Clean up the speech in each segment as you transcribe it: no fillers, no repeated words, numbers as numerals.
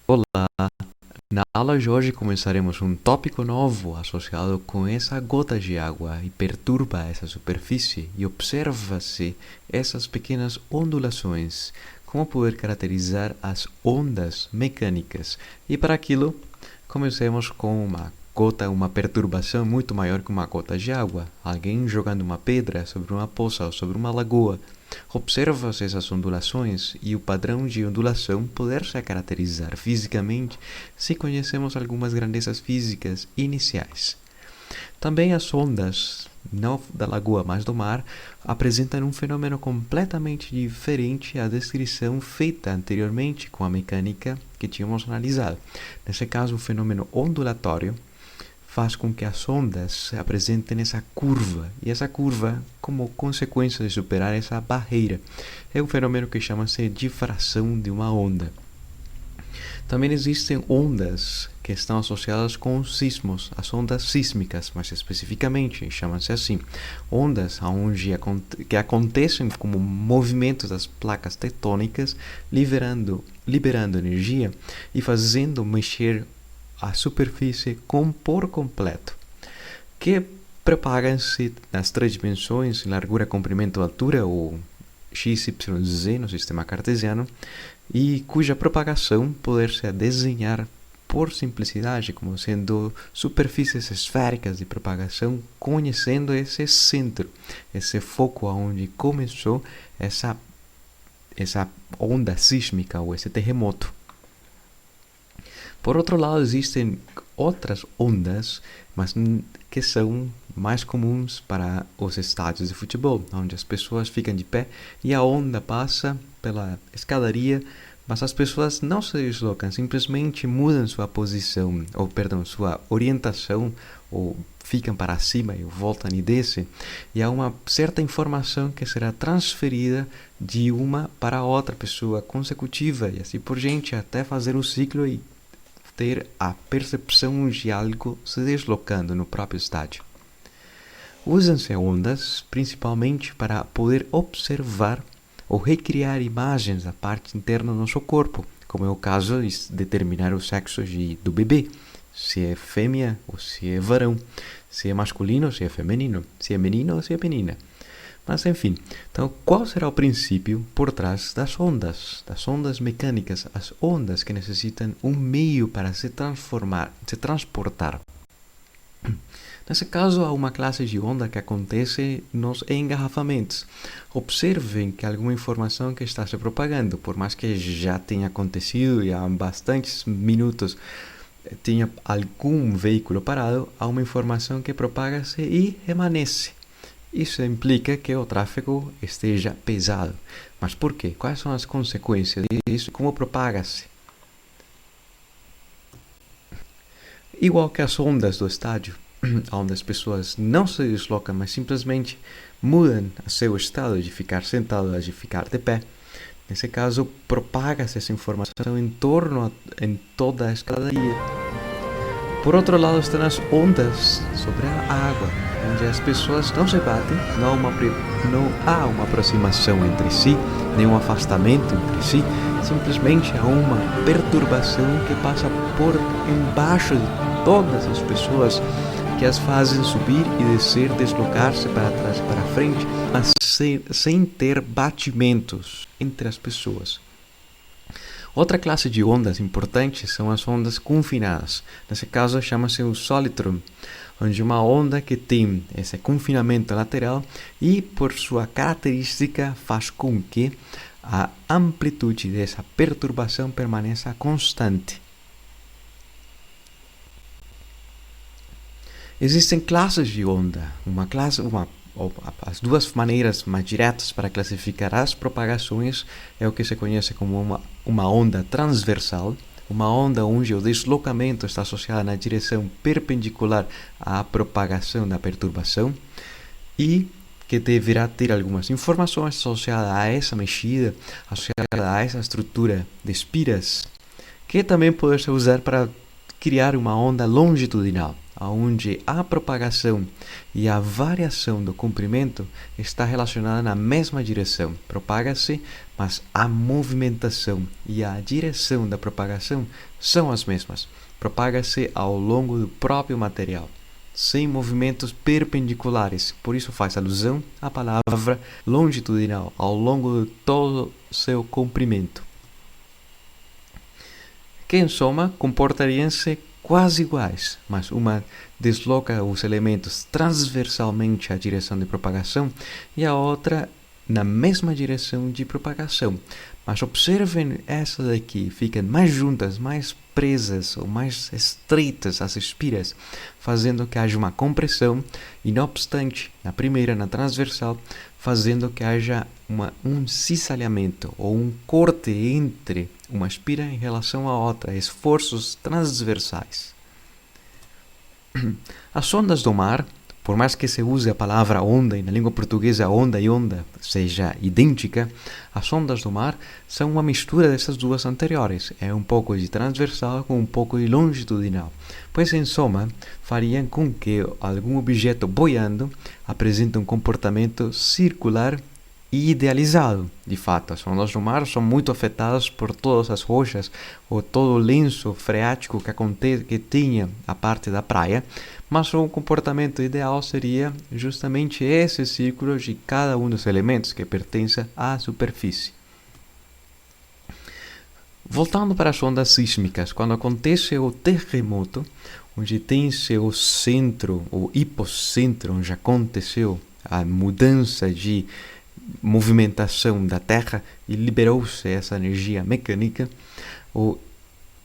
Olá! Na aula de hoje começaremos um tópico novo associado com essa gota de água e perturba essa superfície e observa-se essas pequenas ondulações, como poder caracterizar as ondas mecânicas. E para aquilo, comecemos com uma perturbação muito maior que uma gota de água. Alguém jogando uma pedra sobre uma poça ou sobre uma lagoa. Observa-se essas ondulações e o padrão de ondulação poder se caracterizar fisicamente se conhecemos algumas grandezas físicas iniciais. Também as ondas, não da lagoa, mas do mar, apresentam um fenômeno completamente diferente à descrição feita anteriormente com a mecânica que tínhamos analisado. Nesse caso, o fenômeno ondulatório faz com que as ondas apresentem essa curva, e essa curva, como consequência de superar essa barreira, é um fenômeno que chama-se difração de uma onda. Também existem ondas que estão associadas com os sismos, as ondas sísmicas, mais especificamente, chamam-se assim, ondas que acontecem como movimentos das placas tectônicas, liberando energia e fazendo mexer a superfície por completo, que propagam-se nas três dimensões, largura, comprimento e altura, ou x, y, z no sistema cartesiano, e cuja propagação poder-se desenhar por simplicidade como sendo superfícies esféricas de propagação, conhecendo esse centro, esse foco onde começou essa onda sísmica ou esse terremoto. Por outro lado, existem outras ondas, mas que são mais comuns para os estádios de futebol, onde as pessoas ficam de pé e a onda passa pela escadaria, mas as pessoas não se deslocam, simplesmente mudam sua posição, sua orientação, ou ficam para cima e voltam e descem, e há uma certa informação que será transferida de uma para outra pessoa consecutiva, e assim por diante, até fazer o ciclo e ter a percepção de algo se deslocando no próprio estádio. Usam-se ondas principalmente para poder observar ou recriar imagens da parte interna do nosso corpo, como é o caso de determinar o sexo do bebê, se é fêmea ou se é varão, se é masculino ou se é feminino, se é menino ou se é menina. Mas enfim, então qual será o princípio por trás das ondas mecânicas, as ondas que necessitam um meio para se transportar? Nesse caso, há uma classe de onda que acontece nos engarrafamentos. Observem que alguma informação que está se propagando, por mais que já tenha acontecido e há bastantes minutos tenha algum veículo parado, há uma informação que propaga-se e permanece. Isso implica que o tráfego esteja pesado. Mas por quê? Quais são as consequências disso? Como propaga-se? Igual que as ondas do estádio, onde as pessoas não se deslocam, mas simplesmente mudam o seu estado de ficar sentado a de ficar de pé. Nesse caso, propaga-se essa informação em toda a escadaria. Por outro lado, estão as ondas sobre a água, onde as pessoas não se batem, não há uma aproximação entre si, nenhum afastamento entre si, simplesmente há uma perturbação que passa por embaixo de todas as pessoas, que as fazem subir e descer, deslocar-se para trás e para frente, mas sem ter batimentos entre as pessoas. Outra classe de ondas importantes são as ondas confinadas. Nesse caso, chama-se o solitron, onde uma onda que tem esse confinamento lateral e, por sua característica, faz com que a amplitude dessa perturbação permaneça constante. Existem classes de onda. As duas maneiras mais diretas para classificar as propagações é o que se conhece como uma onda transversal, uma onda onde o deslocamento está associado na direção perpendicular à propagação da perturbação e que deverá ter algumas informações associadas a essa mexida, associadas a essa estrutura de espiras, que também pode ser usada para criar uma onda longitudinal, onde a propagação e a variação do comprimento está relacionada na mesma direção. Propaga-se, mas a movimentação e a direção da propagação são as mesmas. Propaga-se ao longo do próprio material, sem movimentos perpendiculares. Por isso faz alusão à palavra longitudinal, ao longo de todo o seu comprimento. Que, em soma, comportariam-se quase iguais, mas uma desloca os elementos transversalmente à direção de propagação e a outra na mesma direção de propagação. Mas observem essas aqui, ficam mais juntas, mais presas ou mais estreitas as espiras, fazendo que haja uma compressão e, não obstante, na primeira, na transversal, fazendo que haja um cisalhamento ou um corte entre uma espira em relação à outra, esforços transversais. As ondas do mar, por mais que se use a palavra onda e na língua portuguesa onda e onda seja idêntica, as ondas do mar são uma mistura dessas duas anteriores. É um pouco de transversal com um pouco de longitudinal. Pois, em soma, fariam com que algum objeto boiando apresente um comportamento circular e idealizado. De fato, as ondas do mar são muito afetadas por todas as rochas ou todo o lenço freático que tinha a parte da praia, mas o comportamento ideal seria justamente esse círculo de cada um dos elementos que pertence à superfície. Voltando para as ondas sísmicas, quando acontece o terremoto, onde tem seu centro, o hipocentro, onde aconteceu a mudança de movimentação da Terra e liberou-se essa energia mecânica, o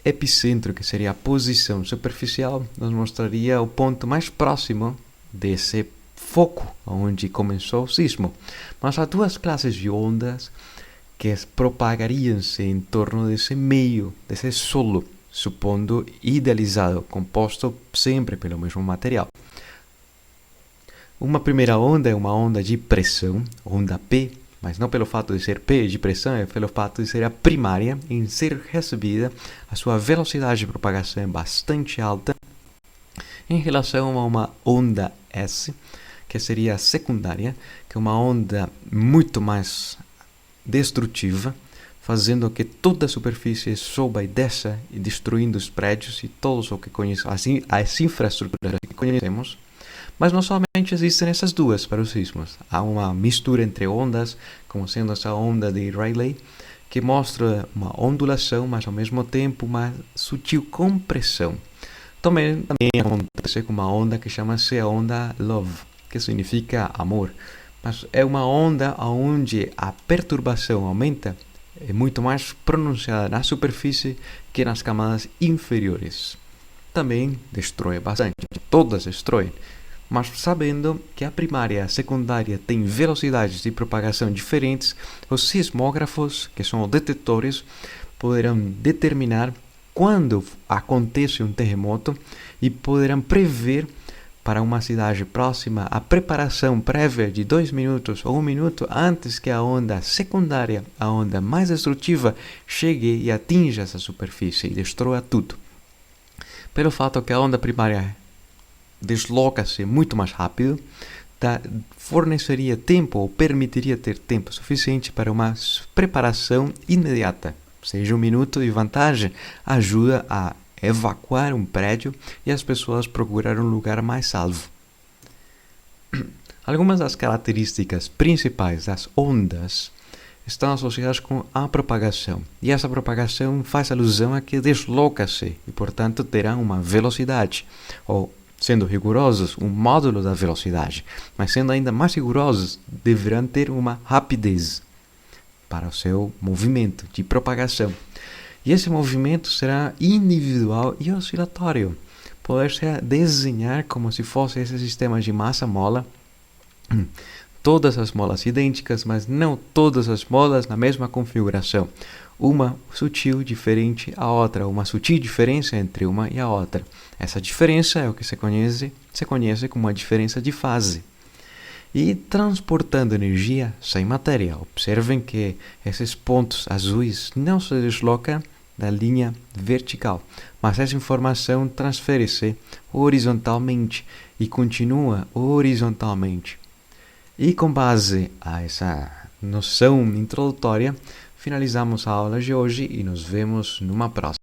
epicentro, que seria a posição superficial, nos mostraria o ponto mais próximo desse foco onde começou o sismo. Mas há duas classes de ondas que propagariam-se em torno desse meio, desse solo, supondo idealizado, composto sempre pelo mesmo material. Uma primeira onda é uma onda de pressão, onda P, mas não pelo fato de ser P de pressão, é pelo fato de ser a primária em ser recebida. A sua velocidade de propagação é bastante alta em relação a uma onda S, que seria a secundária, que é uma onda muito mais destrutiva, fazendo que toda a superfície suba e desça, e destruindo os prédios e todos o que conhecemos, as infraestruturas que conhecemos. Mas não somente existem essas duas para os sismos. Há uma mistura entre ondas, como sendo essa onda de Rayleigh, que mostra uma ondulação, mas ao mesmo tempo uma sutil compressão. Também acontece com uma onda que chama-se a onda Love, que significa amor. Mas é uma onda onde a perturbação aumenta, é muito mais pronunciada na superfície que nas camadas inferiores. Também destrói bastante, todas destroem. Mas sabendo que a primária e a secundária têm velocidades de propagação diferentes, os sismógrafos, que são os detetores, poderão determinar quando acontece um terremoto e poderão prever para uma cidade próxima a preparação prévia de 2 minutos ou 1 minuto antes que a onda secundária, a onda mais destrutiva, chegue e atinja essa superfície e destrua tudo. Pelo fato que a onda primária desloca-se muito mais rápido, forneceria tempo ou permitiria ter tempo suficiente para uma preparação imediata. Seja 1 minuto de vantagem, ajuda a evacuar um prédio e as pessoas procurar um lugar mais salvo. Algumas das características principais das ondas estão associadas com a propagação. E essa propagação faz alusão a que desloca-se e, portanto, terá uma velocidade, ou, sendo rigorosos, um módulo da velocidade, mas sendo ainda mais rigorosos, deverão ter uma rapidez para o seu movimento de propagação. E esse movimento será individual e oscilatório. Poder-se desenhar como se fosse esse sistema de massa-mola, todas as molas idênticas, mas não todas as molas na mesma configuração. Uma sutil diferente à outra, uma sutil diferença entre uma e a outra. Essa diferença é o que se conhece como uma diferença de fase. E transportando energia sem matéria. Observem que esses pontos azuis não se deslocam da linha vertical, mas essa informação transfere-se horizontalmente e continua horizontalmente. E com base a essa noção introdutória, finalizamos a aula de hoje e nos vemos numa próxima.